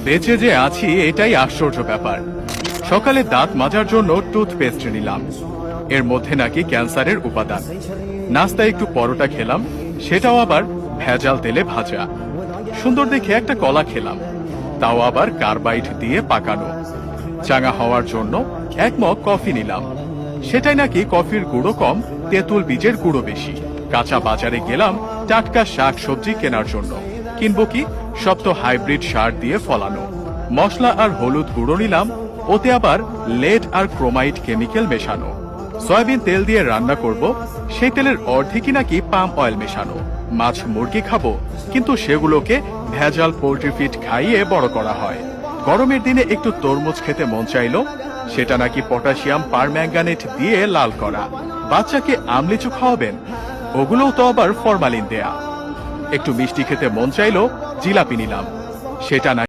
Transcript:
বেঁচে যে আছি এটাই আশ্চর্য ব্যাপার। সকালে দাঁত মাজার জন্য টুথপেস্ট নিলাম, এর মধ্যে নাকি ক্যান্সারের উপাদান। নাস্তায় একটু পরোটা খেলাম, সেটাও আবার ভেজাল তেলে ভাজা। সুন্দর দেখে একটা কলা খেলাম, তাও আবার কার্বাইড দিয়ে পাকানো। চাঙা হওয়ার জন্য এক মগ কফি নিলাম, সেটাই নাকি কফির গুঁড়ো কম, তেঁতুল বীজের গুঁড়ো বেশি। কাঁচা বাজারে গেলাম টাটকা শাক সবজি কেনার জন্য, কিনবো কি, সব তো হাইব্রিড সার দিয়ে ফলানো। মশলা আর হলুদ গুঁড়ো নিলাম, ওতে আবার লেড আর ক্রোমাইড কেমিক্যাল মেশানো। সয়াবিন তেল দিয়ে রান্না করব, সেই তেলের অর্ধেকই নাকি পাম অয়েল মেশানো। মাছ মুরগি খাবো, কিন্তু সেগুলোকে ভেজাল পোল্ট্রি ফিড খাইয়ে বড় করা হয়। গরমের দিনে একটু তরমুজ খেতে মন চাইলো, সেটা নাকি পটাশিয়াম পারম্যাঙ্গানেট দিয়ে লাল করা। বাচ্চাকে আমলিচু খাওয়াবেন, ওগুলোও তো আবার ফরমালিন দেয়া। একটু মিষ্টি খেতে মন চাইলো, জিলাপি নিলাম, সেটা নাকি